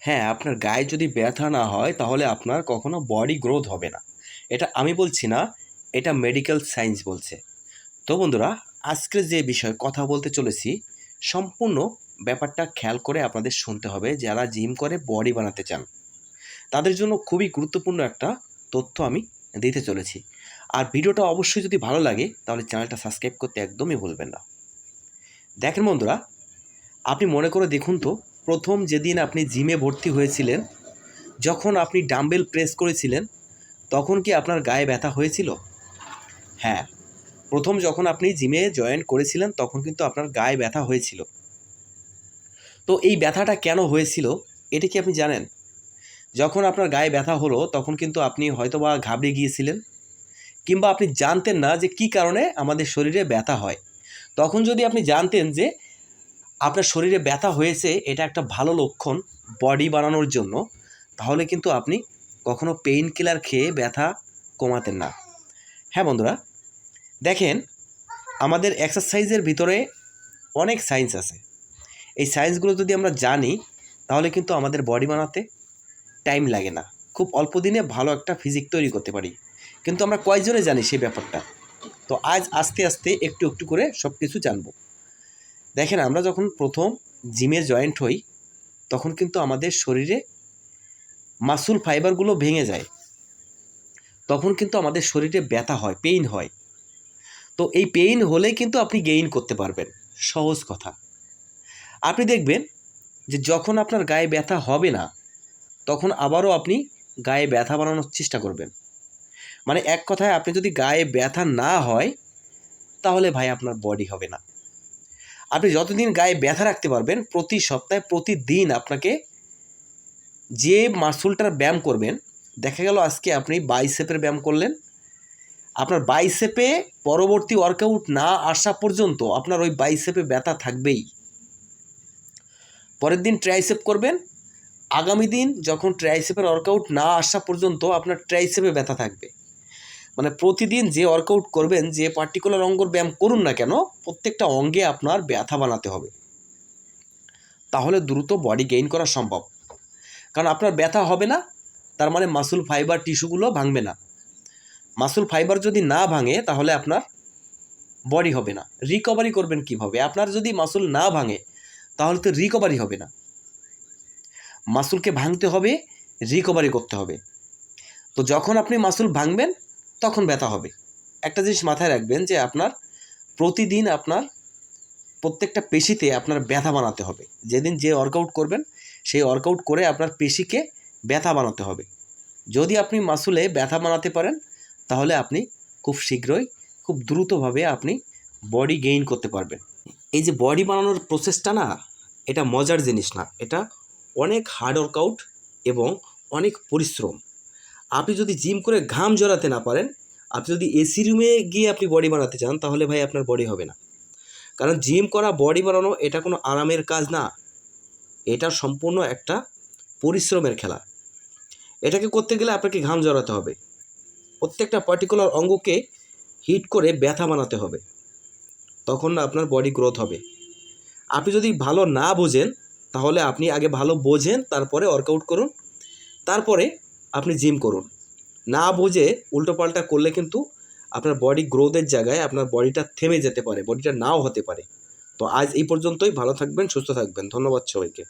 হ্যাঁ, আপনার গায়ে যদি ব্যথা না হয় তাহলে আপনার কখনো বডি গ্রোথ হবে না। এটা আমি বলছি না, এটা মেডিকেল সায়েন্স বলছে। তো বন্ধুরা, আজকে যে বিষয়ে কথা বলতে চলেছি, সম্পূর্ণ ব্যাপারটা খেয়াল করে আপনাদের শুনতে হবে। যারা জিম করে বডি বানাতে চান, তাদের জন্য খুবই গুরুত্বপূর্ণ একটা তথ্য আমি দিতে চলেছি। আর ভিডিওটা অবশ্যই যদি ভালো লাগে তাহলে চ্যানেলটা সাবস্ক্রাইব করতে একদমই ভুলবেন না। দেখেন বন্ধুরা, আপনি মনে করে দেখুন তো, প্রথম যেদিন আপনি জিমে ভর্তি হয়েছিলেন, যখন আপনি ডাম্বেল প্রেস করেছিলেন, তখন কি আপনার গায়ে ব্যথা হয়েছিল? হ্যাঁ, প্রথম যখন আপনি জিমে জয়েন করেছিলেন তখন কিন্তু আপনার গায়ে ব্যথা হয়েছিল। তো এই ব্যথাটা কেন হয়েছিল এটা কি আপনি জানেন? যখন আপনার গায়ে ব্যথা হলো তখন কিন্তু আপনি হয়তোবা ঘাবড়ে গিয়েছিলেন, কিংবা আপনি জানতেন না যে কী কারণে আমাদের শরীরে ব্যথা হয়। তখন যদি আপনি জানতেন যে আপনার শরীরে ব্যথা হয়েছে, এটা একটা ভালো লক্ষণ বডি বানানোর জন্য, তাহলে কিন্তু আপনি কখনো পেইন কিলার খেয়ে ব্যথা কমাতেন না। হ্যাঁ বন্ধুরা, দেখেন, আমাদের এক্সারসাইজের ভিতরে অনেক সায়েন্স আছে। এই সায়েন্সগুলো যদি আমরা জানি তাহলে কিন্তু আমাদের বডি বানাতে টাইম লাগে না, খুব অল্প দিনে ভালো একটা ফিজিক তৈরি করতে পারি। কিন্তু আমরা কয়জনে জানি সেই ব্যাপারটা? তো আজ আস্তে আস্তে একটু একটু করে সব কিছু জানবো। দেখেন, আমরা যখন প্রথম জিমে জয়েন্ট হই তখন কিন্তু আমাদের শরীরে মাসুল ফাইবারগুলো ভেঙে যায়, তখন কিন্তু আমাদের শরীরে ব্যথা হয়, পেইন হয়। তো এই পেইন হলেই কিন্তু আপনি গেইন করতে পারবেন। সহজ কথা। আপনি দেখবেন যে যখন আপনার গায়ে ব্যথা হবে না, তখন আবারও আপনি গায়ে ব্যথা বানানোর চেষ্টা করবেন। মানে এক কথায়, আপনি যদি গায়ে ব্যথা না হয় তাহলে ভাই আপনার বডি হবে না। আপনি যতদিন গায়ে ব্যথা রাখতে পারবেন, প্রতি সপ্তাহে প্রতিদিন আপনাকে যে মাসুলটার ব্যায়াম করবেন, দেখা গেল আজকে আপনি বাইসেপের ব্যায়াম করলেন, আপনার বাইসেপে পরবর্তী ওয়ার্কআউট না আসা পর্যন্ত আপনার ওই বাইসেপে ব্যথা থাকবেই। পরের দিন ট্রাইসেপ করবেন, আগামী দিন যখন ট্রাইসেপের ওয়ার্কআউট না আসা পর্যন্ত আপনার ট্রাইসেপে ব্যথা থাকবে। মানে প্রতিদিন যে ওয়ার্কআউট করবেন, যে পার্টিকুলার অঙ্গর ব্যায়াম করুন না কেন, প্রত্যেকটা অঙ্গে আপনার ব্যথা বানাতে হবে। তাহলে দ্রুত বডি গেইন করা সম্ভব। কারণ আপনার ব্যথা হবে না, তার মানে মাসুল ফাইবার টিস্যুগুলো ভাঙবে না। মাসুল ফাইবার যদি না ভাঙে তাহলে আপনার বডি হবে না। রিকভারি করবেন কিভাবে? আপনার যদি মাসুল না ভাঙে তাহলে তো রিকভারি হবে না। মাসুলকে ভাঙতে হবে, রিকভারি করতে হবে। তো যখন আপনি মাসুল ভাঙবেন তখন ব্যথা হবে। একটা জিনিস মাথায় রাখবেন যে আপনার প্রতিদিন আপনার প্রত্যেকটা পেশিতে আপনার ব্যথা বানাতে হবে। যেদিন যে ওয়ার্কআউট করবেন সেই ওয়ার্কআউট করে আপনার পেশিকে ব্যথা বানাতে হবে। যদি আপনি মাসুলে ব্যথা বানাতে পারেন তাহলে আপনি খুব শীঘ্রই, খুব দ্রুতভাবে আপনি বডি গেইন করতে পারবেন। এই যে বডি বানানোর প্রসেসটা না, এটা মজার জিনিস না, এটা অনেক হার্ড ওয়ার্কআউট এবং অনেক পরিশ্রম। আপনি যদি জিম করে ঘাম ঝরাতে না পারেন, আপনি যদি এসি রুমে গিয়ে আপনি বডি বানাতে চান, তাহলে ভাই আপনার বডি হবে না। কারণ জিম করা, বডি বানানো এটা কোনো আরামের কাজ না, এটা সম্পূর্ণ একটা পরিশ্রমের খেলা। এটাকে করতে গেলে আপনাকে ঘাম ঝরাতে হবে, প্রত্যেকটা পার্টিকুলার অঙ্গকে হিট করে ব্যথা বানাতে হবে, তখন না আপনার বডি গ্রোথ হবে। আপনি যদি ভালো না বোঝেন তাহলে আপনি আগে ভালো বোঝেন, তারপরে ওয়ার্কআউট করুন, তারপরে আপনি জিম করুন। না বুঝে উল্টোপাল্টা করলে কিন্তু আপনার বডি গ্রোথের জায়গায় আপনার বডিটা থেমে যেতে পারে, বডিটা নাও হতে পারে। তো আজ এই পর্যন্তই। ভালো থাকবেন, সুস্থ থাকবেন। ধন্যবাদ সবাইকে।